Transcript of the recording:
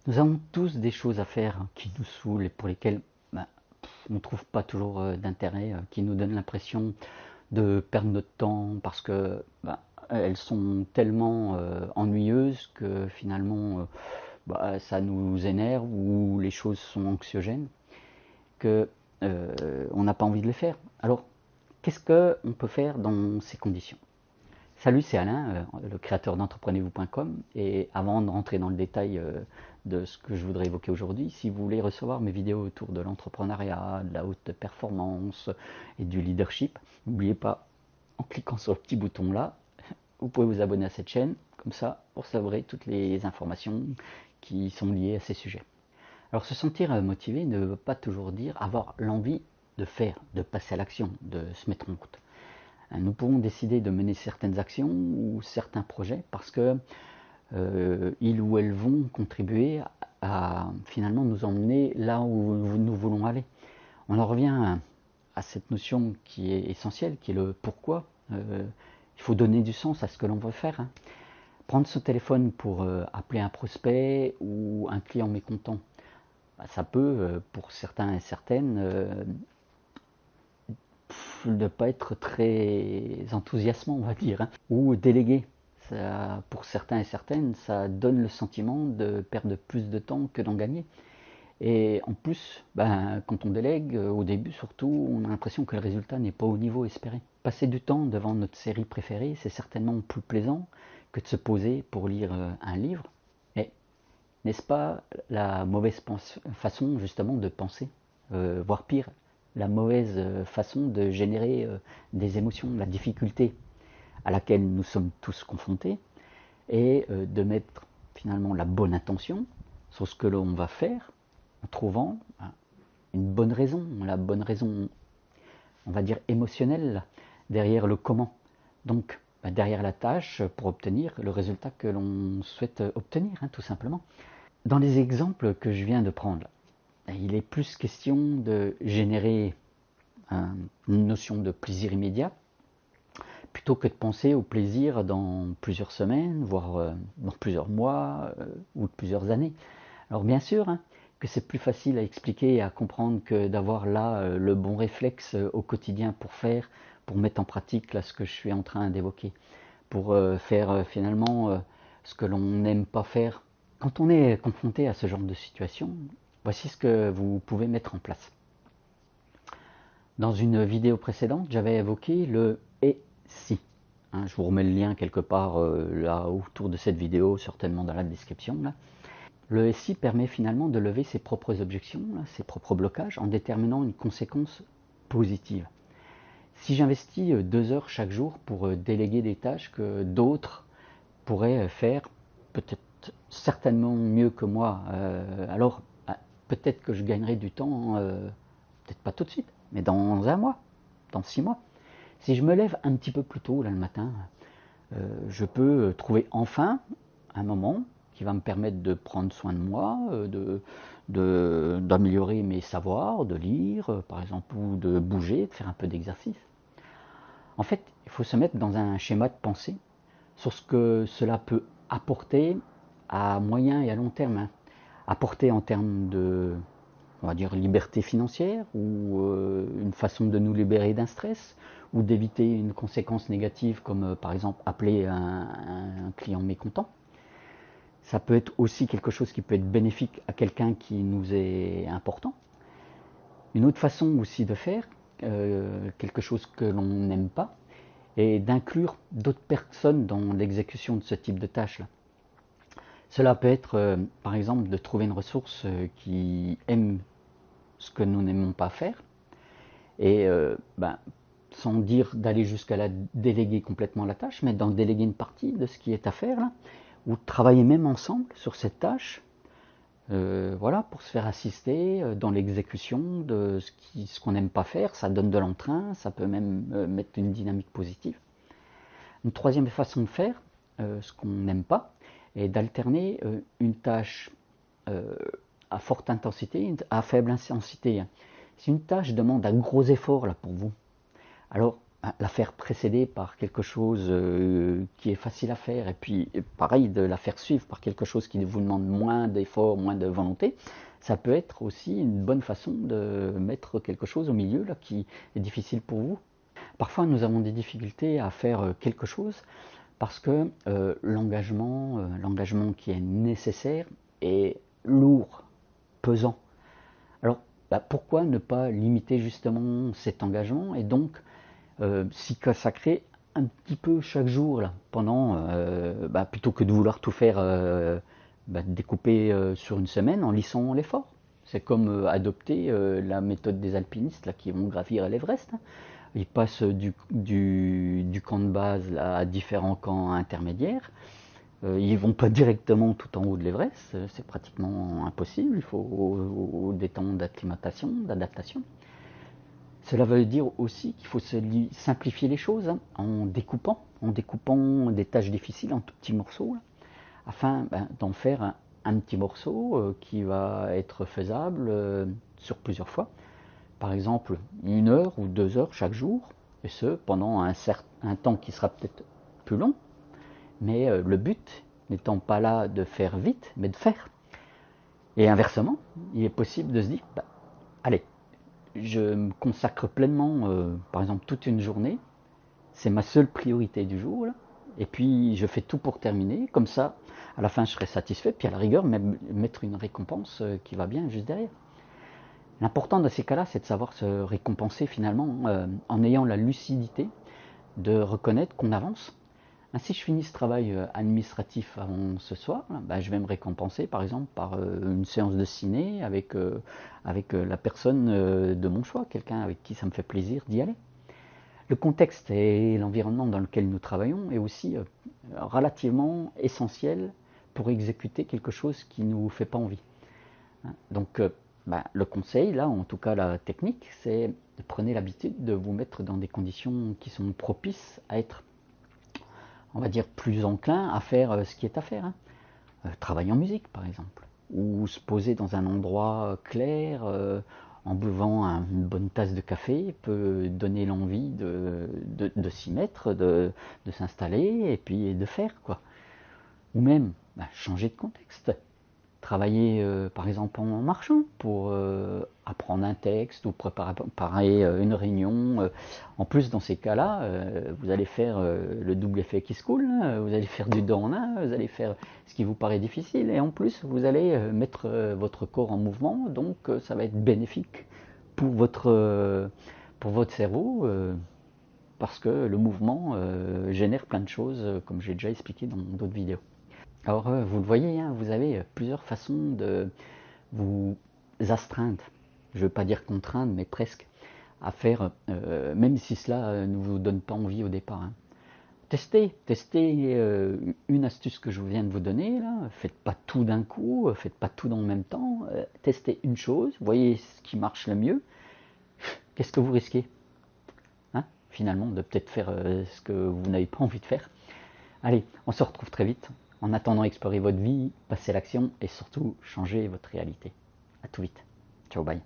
Nous avons tous des choses à faire qui nous saoulent et pour lesquelles on ne trouve pas toujours d'intérêt, qui nous donnent l'impression de perdre notre temps parce que elles sont tellement ennuyeuses que finalement ça nous énerve ou les choses sont anxiogènes que on n'a pas envie de les faire. Alors, qu'est-ce qu'on peut faire dans ces conditions? Salut, c'est Alain, le créateur d'entreprenez-vous.com. Et avant de rentrer dans le détail de ce que je voudrais évoquer aujourd'hui, si vous voulez recevoir mes vidéos autour de l'entrepreneuriat, de la haute performance et du leadership, n'oubliez pas, en cliquant sur le petit bouton là, vous pouvez vous abonner à cette chaîne, comme ça, pour savoir toutes les informations qui sont liées à ces sujets. Alors, se sentir motivé ne veut pas toujours dire avoir l'envie de faire, de passer à l'action, de se mettre en route. Nous pouvons décider de mener certaines actions ou certains projets parce que ils ou elles vont contribuer à finalement nous emmener là où nous voulons aller. On en revient à cette notion qui est essentielle, qui est le pourquoi. Il faut donner du sens à ce que l'on veut faire. Prendre ce téléphone pour appeler un prospect ou un client mécontent, ça peut, pour certains et certaines, ne pas être très enthousiasmant, on va dire, ou déléguer. Ça, pour certains et certaines, ça donne le sentiment de perdre plus de temps que d'en gagner. Et en plus, quand on délègue, au début surtout, on a l'impression que le résultat n'est pas au niveau espéré. Passer du temps devant notre série préférée, c'est certainement plus plaisant que de se poser pour lire un livre. Et n'est-ce pas la mauvaise façon justement de penser, voire pire, la mauvaise façon de générer des émotions, la difficulté à laquelle nous sommes tous confrontés, et de mettre finalement la bonne intention sur ce que l'on va faire en trouvant une bonne raison, la bonne raison, on va dire émotionnelle, derrière le comment. Donc, derrière la tâche pour obtenir le résultat que l'on souhaite obtenir, tout simplement. Dans les exemples que je viens de prendre, il est plus question de générer une notion de plaisir immédiat plutôt que de penser au plaisir dans plusieurs semaines, voire dans plusieurs mois ou plusieurs années. Alors bien sûr que c'est plus facile à expliquer et à comprendre que d'avoir là le bon réflexe au quotidien pour mettre en pratique là, ce que je suis en train d'évoquer, pour faire finalement ce que l'on n'aime pas faire. Quand on est confronté à ce genre de situation, voici ce que vous pouvez mettre en place. Dans une vidéo précédente, j'avais évoqué le et si. Je vous remets le lien quelque part là autour de cette vidéo, certainement dans la description. Là. Le et si permet finalement de lever ses propres objections, là, ses propres blocages, en déterminant une conséquence positive. Si j'investis 2 heures chaque jour pour déléguer des tâches que d'autres pourraient faire peut-être certainement mieux que moi, alors peut-être que je gagnerai du temps, peut-être pas tout de suite, mais dans un mois, dans 6 mois. Si je me lève un petit peu plus tôt là, le matin, je peux trouver enfin un moment qui va me permettre de prendre soin de moi, d'améliorer mes savoirs, de lire par exemple, ou de bouger, de faire un peu d'exercice. En fait, il faut se mettre dans un schéma de pensée sur ce que cela peut apporter à moyen et à long terme. Apporter en termes de, on va dire, liberté financière ou une façon de nous libérer d'un stress ou d'éviter une conséquence négative comme par exemple appeler un client mécontent. Ça peut être aussi quelque chose qui peut être bénéfique à quelqu'un qui nous est important. Une autre façon aussi de faire quelque chose que l'on n'aime pas et d'inclure d'autres personnes dans l'exécution de ce type de tâches-là. Cela peut être, par exemple, de trouver une ressource qui aime ce que nous n'aimons pas faire, et sans dire d'aller jusqu'à la déléguer complètement la tâche, mais d'en déléguer une partie de ce qui est à faire, là, ou travailler même ensemble sur cette tâche, voilà, pour se faire assister dans l'exécution de ce qu'on n'aime pas faire. Ça donne de l'entrain, ça peut même mettre une dynamique positive. Une troisième façon de faire, ce qu'on n'aime pas, est d'alterner une tâche à forte intensité à faible intensité. Si une tâche demande un gros effort là, pour vous, alors la faire précéder par quelque chose qui est facile à faire, et puis pareil de la faire suivre par quelque chose qui vous demande moins d'efforts, moins de volonté, ça peut être aussi une bonne façon de mettre quelque chose au milieu là, qui est difficile pour vous. Parfois nous avons des difficultés à faire quelque chose parce que l'engagement qui est nécessaire est lourd, pesant. Alors pourquoi ne pas limiter justement cet engagement et donc s'y consacrer un petit peu chaque jour là, pendant, plutôt que de vouloir tout faire découper sur une semaine en lissant l'effort. C'est comme adopter la méthode des alpinistes là, qui vont gravir l'Everest. Hein. Ils passent du camp de base là, à différents camps intermédiaires. Ils ne vont pas directement tout en haut de l'Everest, c'est pratiquement impossible, il faut des temps d'acclimatation, d'adaptation. Cela veut dire aussi qu'il faut simplifier les choses hein, en découpant des tâches difficiles en tout petits morceaux, là, afin d'en faire un petit morceau qui va être faisable sur plusieurs fois. Par exemple, 1 heure ou 2 heures chaque jour, et ce pendant un temps qui sera peut-être plus long, mais le but n'étant pas là de faire vite, mais de faire. Et inversement, il est possible de se dire, allez, je me consacre pleinement, par exemple toute une journée, c'est ma seule priorité du jour, là, et puis je fais tout pour terminer, comme ça, à la fin je serai satisfait, puis à la rigueur, même mettre une récompense qui va bien juste derrière. L'important dans ces cas-là, c'est de savoir se récompenser finalement en ayant la lucidité de reconnaître qu'on avance. Si je finis ce travail administratif avant ce soir, je vais me récompenser par exemple par une séance de ciné avec la personne de mon choix, quelqu'un avec qui ça me fait plaisir d'y aller. Le contexte et l'environnement dans lequel nous travaillons est aussi relativement essentiel pour exécuter quelque chose qui ne nous fait pas envie. Donc le conseil, là, en tout cas la technique, c'est de prenez l'habitude de vous mettre dans des conditions qui sont propices à être, on va dire, plus enclin à faire ce qui est à faire. Hein. Travailler en musique, par exemple, ou se poser dans un endroit clair, en buvant une bonne tasse de café, peut donner l'envie de s'y mettre, de s'installer et puis de faire, quoi. Ou même changer de contexte. Travailler par exemple en marchant pour apprendre un texte ou préparer une réunion. En plus dans ces cas-là, vous allez faire le double effet qui se coule, hein, vous allez faire du dos en un, vous allez faire ce qui vous paraît difficile et en plus vous allez mettre votre corps en mouvement, donc ça va être bénéfique pour votre cerveau parce que le mouvement génère plein de choses comme j'ai déjà expliqué dans d'autres vidéos. Alors vous le voyez, hein, vous avez plusieurs façons de vous astreindre, je ne veux pas dire contraindre, mais presque, à faire, même si cela ne vous donne pas envie au départ. Hein. Testez une astuce que je viens de vous donner, là. Faites pas tout d'un coup, faites pas tout dans le même temps, testez une chose, voyez ce qui marche le mieux, qu'est-ce que vous risquez hein, finalement, de peut-être faire ce que vous n'avez pas envie de faire. Allez, on se retrouve très vite. En attendant, explorez votre vie, passez à l'action et surtout, changez votre réalité. À tout vite. Ciao, bye.